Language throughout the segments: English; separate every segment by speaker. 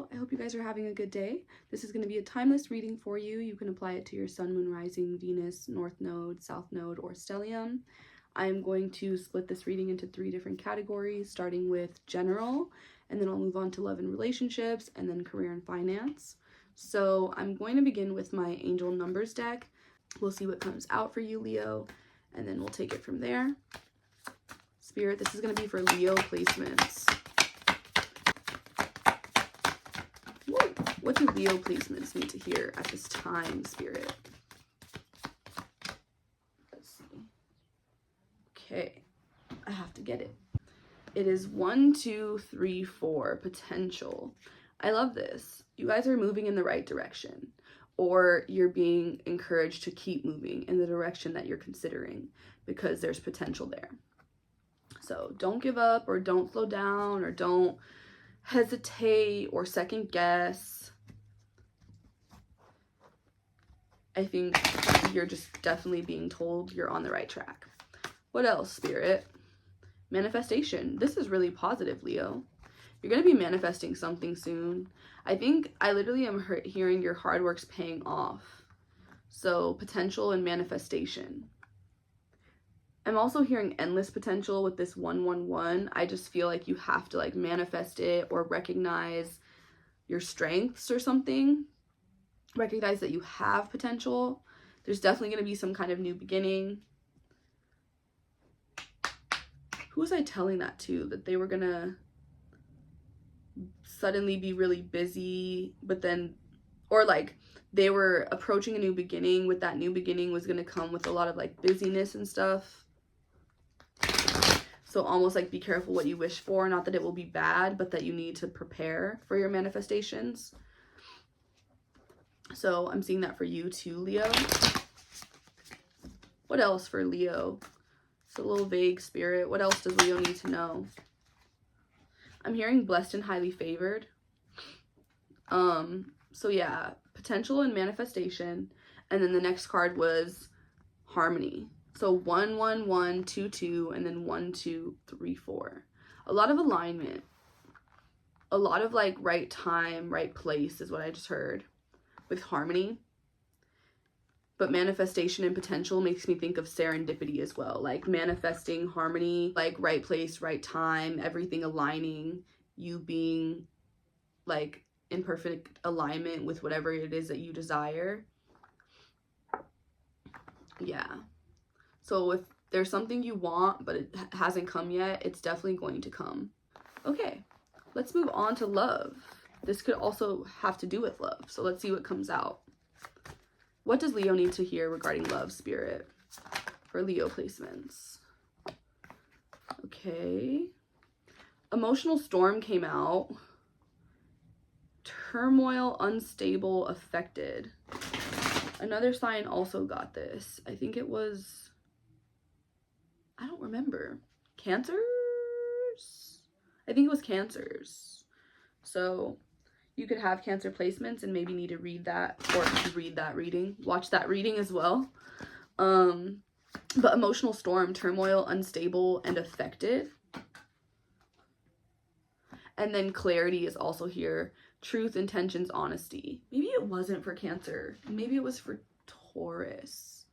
Speaker 1: Leo. I hope you guys are having a good day. This is going to be a timeless reading for you. You can apply it to your sun, moon, rising, Venus, north node, south node, or stellium. I'm going to split this reading into 3 different categories, starting with general, and then I'll move on to love and relationships, and then career and finance. So I'm going to begin with my angel numbers deck. We'll see what comes out for you, Leo, and then we'll take it from there. Spirit, this is going to be for Leo placements. What do Leo placements need to hear at this time, Spirit? Let's see. Okay, I have to get it. It is 1, 2, 3, 4, potential. I love this. You guys are moving in the right direction, or you're being encouraged to keep moving in the direction that you're considering because there's potential there. So don't give up, or don't slow down, or don't hesitate or second guess. I think you're just definitely being told you're on the right track. What else, Spirit? Manifestation. This is really positive, Leo. You're going to be manifesting something soon. I think I literally am hearing your hard work's paying off. So potential and manifestation. I'm also hearing endless potential with this 111. I just feel like you have to like manifest it or recognize your strengths or something. Recognize that you have potential. There's definitely going to be some kind of new beginning. Who was I telling that to? That they were going to suddenly be really busy, but then, or like they were approaching a new beginning, with that new beginning was going to come with a lot of like busyness and stuff. So almost like be careful what you wish for. Not that it will be bad, but that you need to prepare for your manifestations. So I'm seeing that for you too, Leo. What else for Leo? It's a little vague, Spirit. What else does Leo need to know? I'm hearing blessed and highly favored. So yeah, potential and manifestation. And then the next card was harmony. So 1, 1, 1, 2, 2, and then 1, 2, 3, 4. A lot of alignment. A lot of like right time, right place is what I just heard with harmony. But manifestation and potential makes me think of serendipity as well. Like manifesting harmony, like right place, right time, everything aligning, you being like in perfect alignment with whatever it is that you desire. Yeah. So if there's something you want, but it hasn't come yet, it's definitely going to come. Okay, let's move on to love. This could also have to do with love. So let's see what comes out. What does Leo need to hear regarding love, Spirit, for Leo placements? Okay. Emotional storm came out. Turmoil, unstable, affected. Another sign also got this. I think it was, I don't remember. Cancers? I think it was Cancers. So you could have Cancer placements and maybe need to read that, or read that reading, watch that reading as well. But emotional storm, turmoil, unstable, and affected. And then clarity is also here. Truth, intentions, honesty. Maybe it wasn't for Cancer. Maybe it was for Taurus.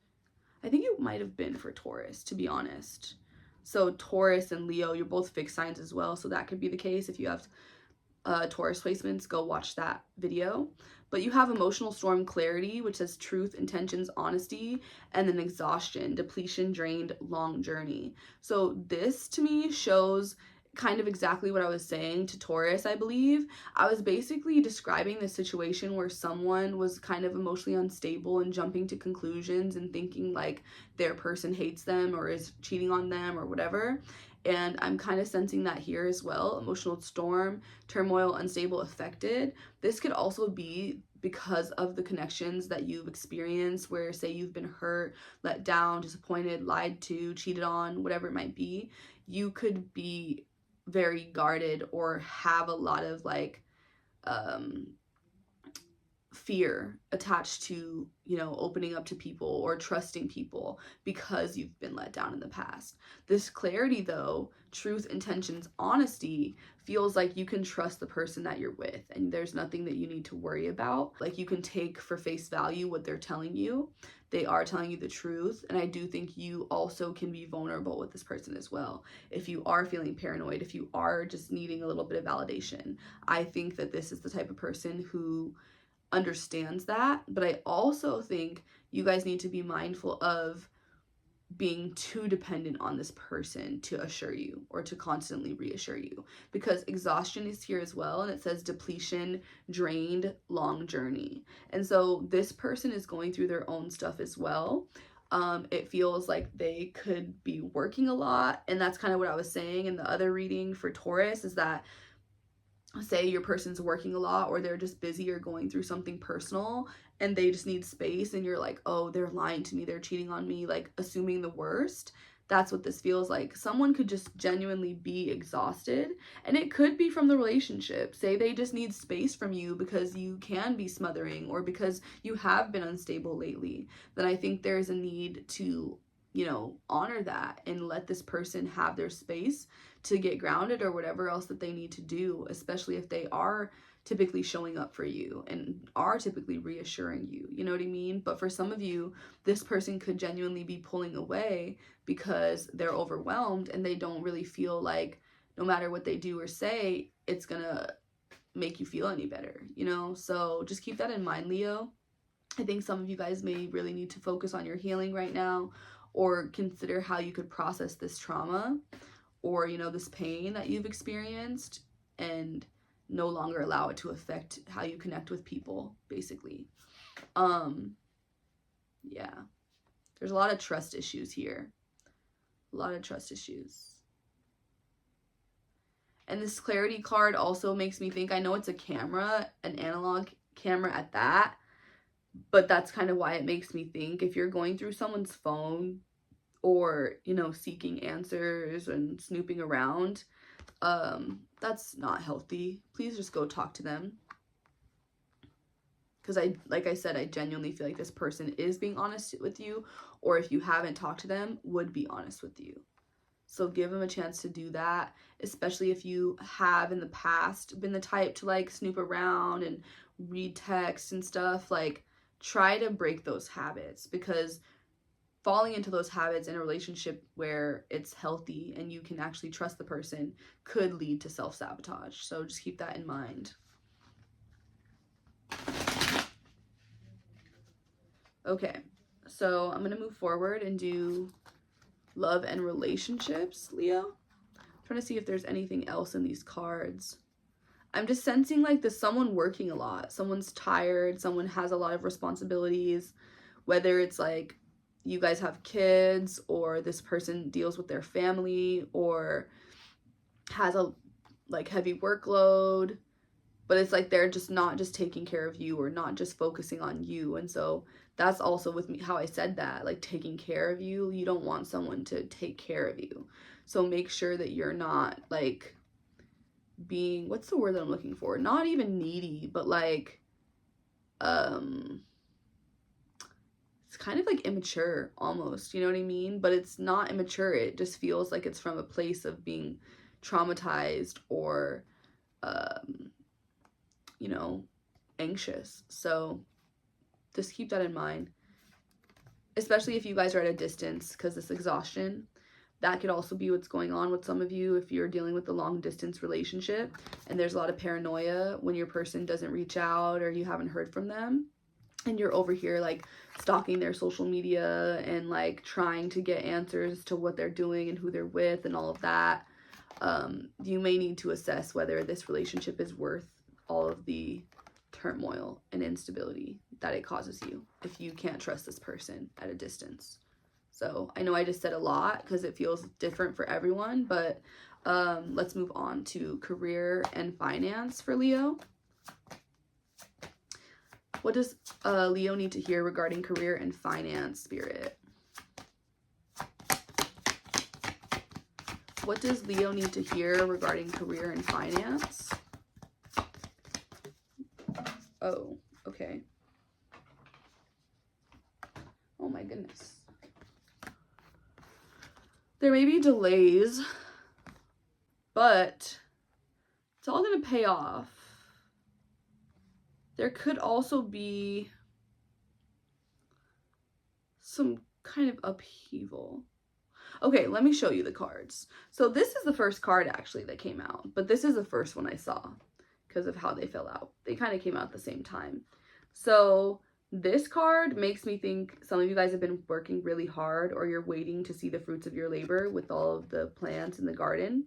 Speaker 1: I think it might have been for Taurus, to be honest. So Taurus and Leo, you're both fixed signs as well. So that could be the case. If you have Taurus placements, go watch that video. But you have emotional storm, clarity, which says truth, intentions, honesty, and then exhaustion, depletion, drained, long journey. So this to me shows kind of exactly what I was saying to Taurus, I believe. I was basically describing the situation where someone was kind of emotionally unstable and jumping to conclusions and thinking like their person hates them or is cheating on them or whatever. And I'm kind of sensing that here as well. Emotional storm, turmoil, unstable, affected. This could also be because of the connections that you've experienced where, say, you've been hurt, let down, disappointed, lied to, cheated on, whatever it might be. You could be very guarded or have a lot of like fear attached to, you know, opening up to people or trusting people because you've been let down in the past. This clarity, though, truth, intentions, honesty, feels like you can trust the person that you're with and there's nothing that you need to worry about. Like, you can take for face value what they're telling you. They are telling you the truth, and I do think you also can be vulnerable with this person as well. If you are feeling paranoid, if you are just needing a little bit of validation, I think that this is the type of person who understands that. But I also think you guys need to be mindful of being too dependent on this person to assure you or to constantly reassure you, because exhaustion is here as well, and it says depletion, drained, long journey. And so this person is going through their own stuff as well. It feels like they could be working a lot, and that's kind of what I was saying in the other reading for Taurus, is that say your person's working a lot or they're just busy or going through something personal and they just need space, and you're like, oh, they're lying to me, they're cheating on me, like assuming the worst. That's what this feels like. Someone could just genuinely be exhausted, and it could be from the relationship. Say they just need space from you because you can be smothering or because you have been unstable lately. Then I think there's a need to, you know, honor that and let this person have their space to get grounded or whatever else that they need to do, especially if they are typically showing up for you and are typically reassuring you, you know what I mean? But for some of you, this person could genuinely be pulling away because they're overwhelmed and they don't really feel like no matter what they do or say, it's gonna make you feel any better, you know? So just keep that in mind, Leo. I think some of you guys may really need to focus on your healing right now, or consider how you could process this trauma or, you know, this pain that you've experienced and no longer allow it to affect how you connect with people, basically. Yeah. There's a lot of trust issues here. A lot of trust issues. And this clarity card also makes me think, I know it's a camera, an analog camera at that, but that's kind of why it makes me think if you're going through someone's phone or, you know, seeking answers and snooping around, that's not healthy. Please just go talk to them. Because like I said, I genuinely feel like this person is being honest with you, or if you haven't talked to them, would be honest with you. So give them a chance to do that, especially if you have in the past been the type to like snoop around and read text and stuff. Like, try to break those habits, because falling into those habits in a relationship where it's healthy and you can actually trust the person could lead to self-sabotage. So just keep that in mind. Okay, so I'm going to move forward and do love and relationships, Leo. I'm trying to see if there's anything else in these cards. I'm just sensing like there's someone working a lot. Someone's tired. Someone has a lot of responsibilities, whether it's like you guys have kids or this person deals with their family or has a like heavy workload, but it's like they're just not just taking care of you or not just focusing on you. And so that's also with me how I said that, like taking care of you. You don't want someone to take care of you. So make sure that you're not like being, what's the word that I'm looking for? Not even needy, but like it's kind of like immature almost, you know what I mean? But it's not immature. It just feels like it's from a place of being traumatized or you know, anxious. So just keep that in mind, especially if you guys are at a distance, because this exhaustion, that could also be what's going on with some of you if you're dealing with a long distance relationship and there's a lot of paranoia when your person doesn't reach out or you haven't heard from them, and you're over here like stalking their social media and like trying to get answers to what they're doing and who they're with and all of that. You may need to assess whether this relationship is worth all of the turmoil and instability that it causes you if you can't trust this person at a distance. So I know I just said a lot because it feels different for everyone, but let's move on to career and finance for Leo. What does Leo need to hear regarding career and finance, Spirit? What does Leo need to hear regarding career and finance? Oh, Okay. Oh my goodness. There may be delays, but it's all going to pay off. There could also be some kind of upheaval. Okay, let me show you the cards. So this is the first card actually that came out, but this is the first one I saw because of how they fell out. They kind of came out at the same time. So this card makes me think some of you guys have been working really hard, or you're waiting to see the fruits of your labor with all of the plants in the garden.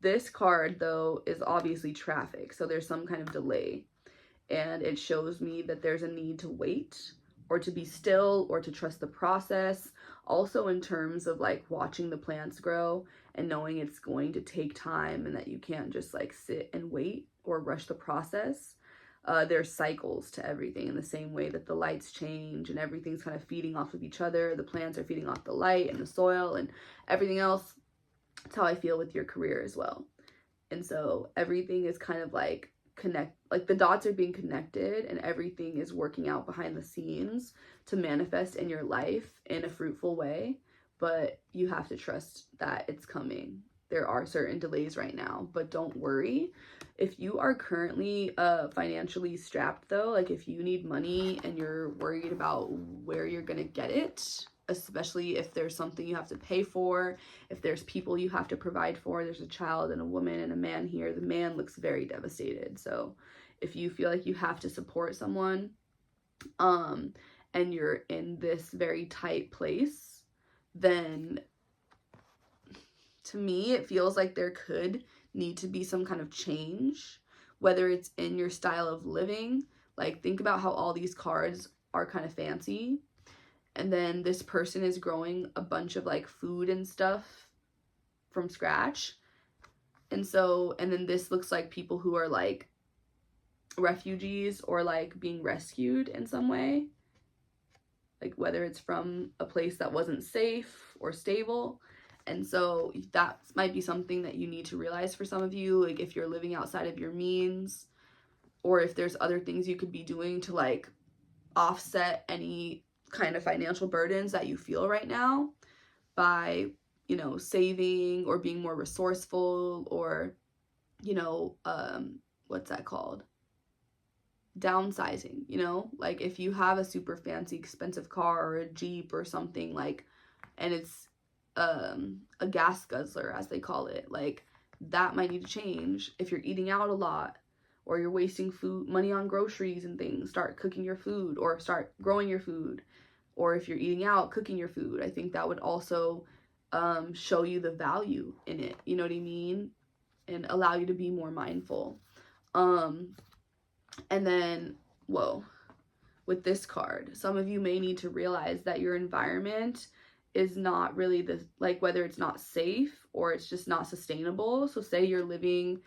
Speaker 1: This card though is obviously traffic, so there's some kind of delay, and it shows me that there's a need to wait, or to be still, or to trust the process. Also in terms of like watching the plants grow and knowing it's going to take time, and that you can't just like sit and wait or rush the process. There's cycles to everything, in the same way that the lights change and everything's kind of feeding off of each other. The plants are feeding off the light and the soil and everything else. That's how I feel with your career as well. And so everything is kind of like like the dots are being connected, and everything is working out behind the scenes to manifest in your life in a fruitful way. But you have to trust that it's coming. There are certain delays right now, but don't worry. If you are currently financially strapped though, like if you need money and you're worried about where you're gonna get it, especially if there's something you have to pay for, if there's people you have to provide for, there's a child and a woman and a man here. The man looks very devastated. So if you feel like you have to support someone, and you're in this very tight place, then to me, it feels like there could need to be some kind of change, whether it's in your style of living. Like think about how all these cards are kind of fancy. And then this person is growing a bunch of like food and stuff from scratch. And then this looks like people who are like refugees or like being rescued in some way. Like whether it's from a place that wasn't safe or stable. And so that might be something that you need to realize for some of you, like if you're living outside of your means, or if there's other things you could be doing to like offset any kind of financial burdens that you feel right now by, you know, saving or being more resourceful, or, you know, what's that called? Downsizing, you know? Like if you have a super fancy expensive car or a Jeep or something, like, and it's a gas guzzler as they call it, like that might need to change. If you're eating out a lot, or you're wasting money on groceries and things, start cooking your food or start growing your food. Or if you're eating out, cooking your food. I think that would also show you the value in it, you know what I mean? And allow you to be more mindful. And then, whoa, with this card, some of you may need to realize that your environment is not really like whether it's not safe or it's just not sustainable. So say you're living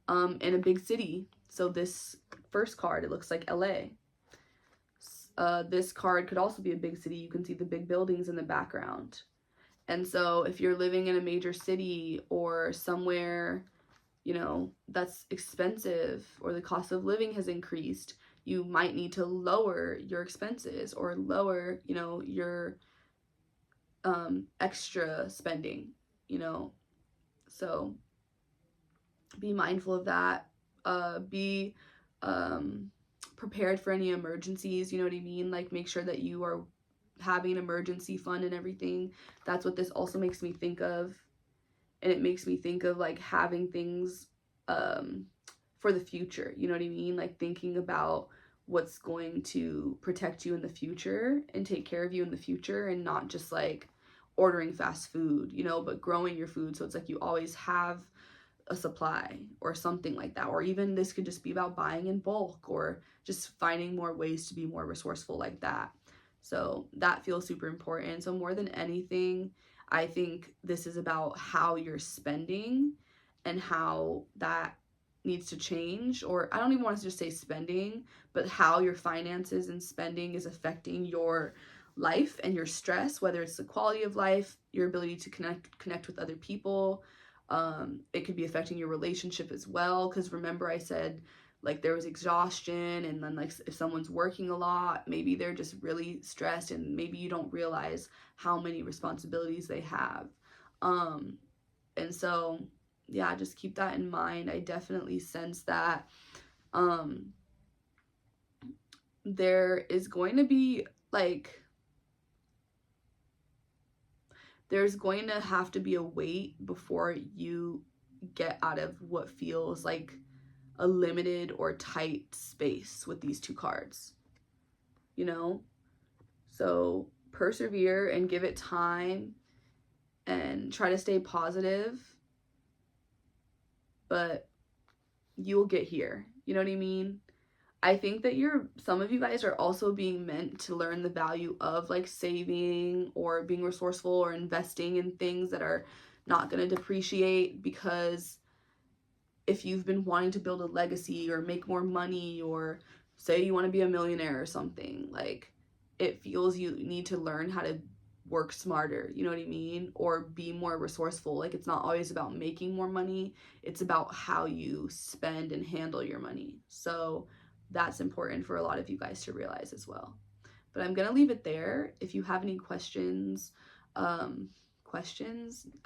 Speaker 1: in a big city. So this first card, it looks like LA. This card could also be a big city. You can see the big buildings in the background. And so if you're living in a major city or somewhere, you know, that's expensive, or the cost of living has increased, you might need to lower your expenses or lower, you know, your extra spending, you know. So be mindful of that. Be prepared for any emergencies, you know what I mean? Like make sure that you are having an emergency fund and everything. That's what this also makes me think of. And it makes me think of like having things for the future, you know what I mean? Like thinking about what's going to protect you in the future and take care of you in the future, and not just like ordering fast food, you know, but growing your food. So it's like you always have a supply or something like that. Or even this could just be about buying in bulk, or just finding more ways to be more resourceful like that. So that feels super important. So more than anything, I think this is about how you're spending and how that needs to change. Or I don't even want to just say spending, but how your finances and spending is affecting your life and your stress, whether it's the quality of life, your ability to connect with other people. It could be affecting your relationship as well, because remember I said like there was exhaustion, and then like if someone's working a lot, maybe they're just really stressed and maybe you don't realize how many responsibilities they have. And so yeah, just keep that in mind. I definitely sense that there is going to be like, there's going to have to be a wait before you get out of what feels like a limited or tight space with these two cards, you know? So persevere and give it time and try to stay positive, but you'll get here. You know what I mean? I think that some of you guys are also being meant to learn the value of like saving or being resourceful or investing in things that are not going to depreciate, because if you've been wanting to build a legacy or make more money, or say you want to be a millionaire or something, like it feels you need to learn how to work smarter, you know what I mean? Or be more resourceful. Like it's not always about making more money, it's about how you spend and handle your money. So that's important for a lot of you guys to realize as well. But I'm gonna leave it there. If you have any questions, I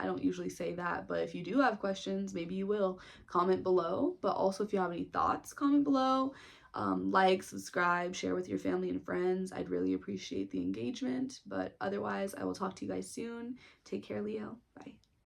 Speaker 1: don't usually say that, but if you do have questions, maybe you will, comment below. But also if you have any thoughts, comment below. Like, subscribe, share with your family and friends. I'd really appreciate the engagement. But otherwise, I will talk to you guys soon. Take care, Leo. Bye.